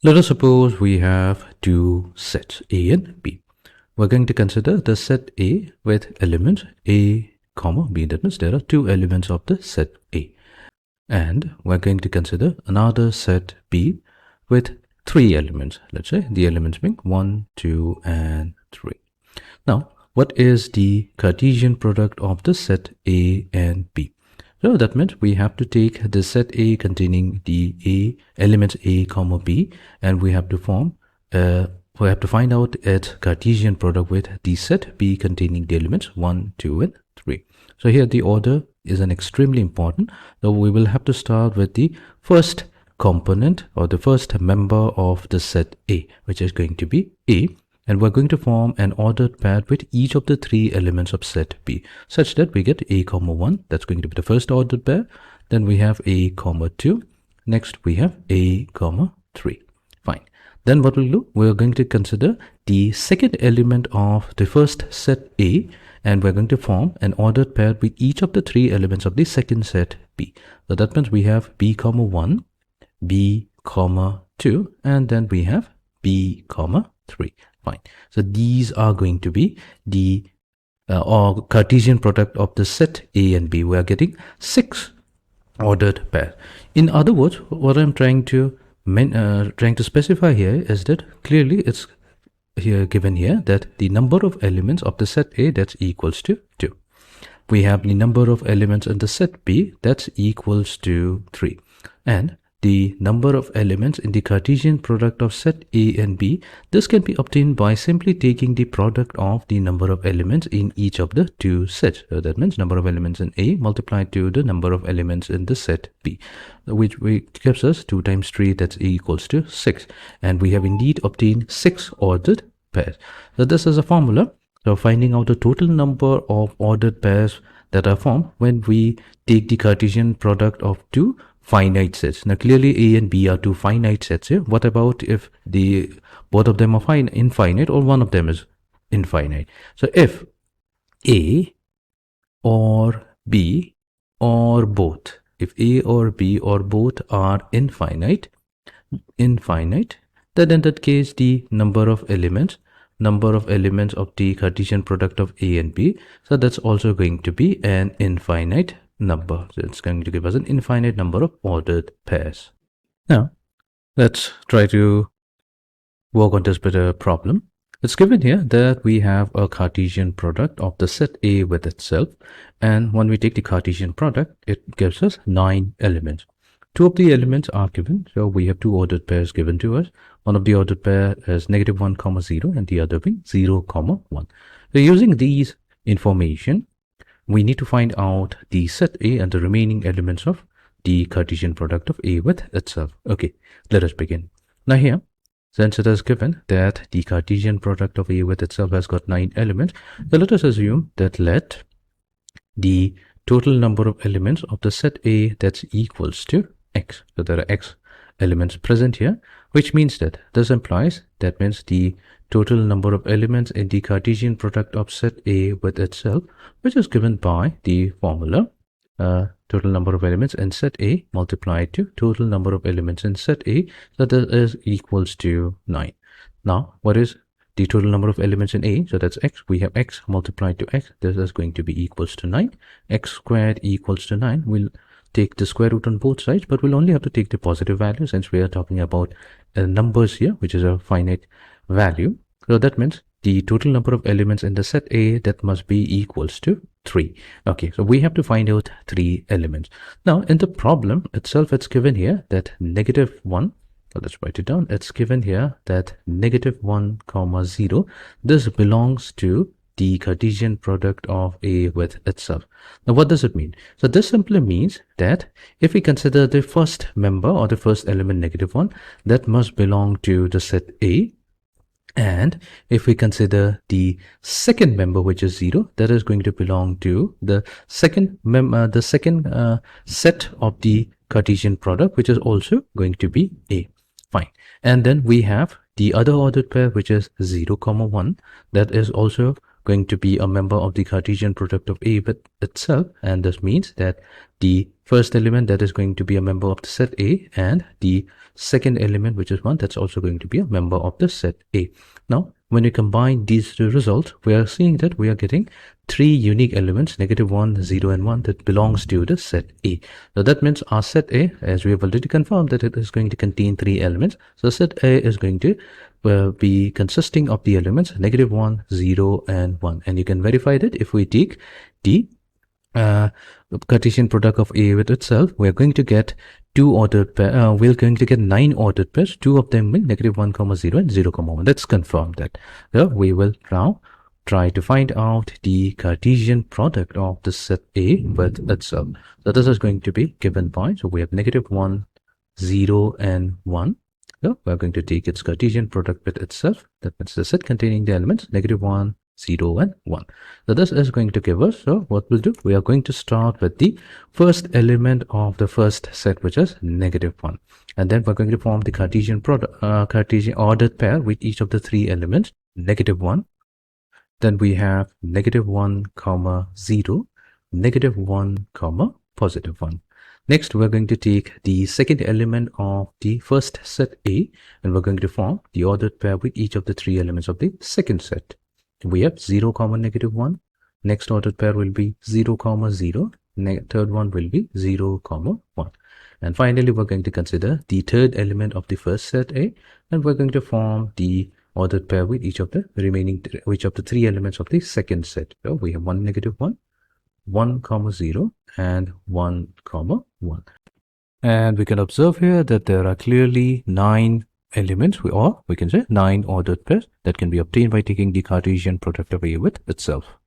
Let us suppose we have two sets A and B. We're going to consider the set A with elements A, comma B. That means there are two elements of the set A. And we're going to consider another set B with three elements. Let's say the elements being 1, 2, and 3. Now, what is the Cartesian product of the set A and B? So that means we have to take the set A containing the elements A, comma B, and we have to find out its Cartesian product with the set B containing the elements 1, 2, and 3. So here the order is an extremely important. So we will have to start with the first component or the first member of the set A, which is going to be A. And we're going to form an ordered pair with each of the three elements of set B, such that we get A, comma 1. That's going to be the first ordered pair. Then we have A, comma 2. Next, we have A, comma 3. Fine. Then what we'll do, we're going to consider the second element of the first set A, and we're going to form an ordered pair with each of the three elements of the second set B. So that means we have B, comma 1, B, comma 2, and then we have B, comma 3. Fine. So these are going to be the or Cartesian product of the set A and B. We are getting 6 ordered pairs. In other words, what I'm trying to specify here is that clearly it's here given here that the number of elements of the set A that's equals to 2. We have the number of elements in the set B that's equals to 3, and the number of elements in the Cartesian product of set A and B. This can be obtained by simply taking the product of the number of elements in each of the two sets. So that means number of elements in A multiplied to the number of elements in the set B, which gives us 2 times 3, that's equals to 6. And we have indeed obtained 6 ordered pairs. So this is a formula. So finding out the total number of ordered pairs that are formed when we take the Cartesian product of two finite sets. Now clearly A and B are two finite sets here. What about if both of them are infinite or one of them is infinite? So if A or B or both, if A or B or both are infinite, then in that case the number of elements of the Cartesian product of A and B, so that's also going to be an infinite number. So it's going to give us an infinite number of ordered pairs. Now let's try to work on this better problem. It's given here that we have a Cartesian product of the set A with itself, and when we take the Cartesian product, it gives us 9 elements. 2 of the elements are given, so we have 2 ordered pairs given to us. One of the ordered pair is -1, 0, and the other being 0, 1. So using these information, we need to find out the set A and the remaining elements of the Cartesian product of A with itself. Okay, let us begin. Now here, since it is given that the Cartesian product of A with itself has got 9 elements, so let us assume that let the total number of elements of the set A that's equals to x. So there are x elements present here, which means that this implies that means the total number of elements in the Cartesian product of set A with itself, which is given by the formula total number of elements in set A multiplied to total number of elements in set A, so that is equals to 9. Now what is the total number of elements in A? So that's x. We have x multiplied to x. This is going to be equals to 9. X squared equals to 9. We'll take the square root on both sides, but we'll only have to take the positive value since we are talking about numbers here, which is a finite value. So that means the total number of elements in the set A that must be equals to 3. Okay, so we have to find out 3 elements. Now in the problem itself, it's given here that -1. So let's write it down. It's given here that -1, 0. This belongs to the Cartesian product of A with itself. Now what does it mean? So this simply means that if we consider the first member or the first element -1, that must belong to the set A. And if we consider the second member, which is 0, that is going to belong to the second set of the Cartesian product, which is also going to be A. Fine. And then we have the other ordered pair, which is 0, 1. That is also going to be a member of the Cartesian product of A with itself, and this means that the first element that is going to be a member of the set A, and the second element, which is 1, that's also going to be a member of the set A. Now, when we combine these two results, we are seeing that we are getting 3 unique elements, -1, 0, and 1, that belongs to the set A. So that means our set A, as we have already confirmed, that it is going to contain 3 elements. So set A is going to be consisting of the elements -1, 0, and 1. And you can verify that if we take the Cartesian product of A with itself, we're going to get 2 ordered pair. We're going to get 9 ordered pairs. 2 of them will -1, 0 and 0, 1. Let's confirm that. So we will now try to find out the Cartesian product of the set A with itself. So this is going to be given by, so we have -1, 0, and 1. So we're going to take its Cartesian product with itself. That means the set containing the elements -1, 0, and 1. So this is going to give us, so what we'll do, we are going to start with the first element of the first set, which is -1. And then we're going to form the Cartesian product, Cartesian ordered pair with each of the 3 elements, -1. Then we have -1, 0, -1, +1. Next, we're going to take the second element of the first set A, and we're going to form the ordered pair with each of the 3 elements of the second set. We have 0, -1. Next ordered pair will be 0, 0. Third one will be 0, 1. And finally, we're going to consider the third element of the first set A, and we're going to form the ordered pair with each of the remaining, which of the 3 elements of the second set. So we have 1, -1, 1, 0, and 1, 1. And we can observe here that there are clearly 9 elements, or we can say 9 ordered pairs that can be obtained by taking the Cartesian product of A with itself.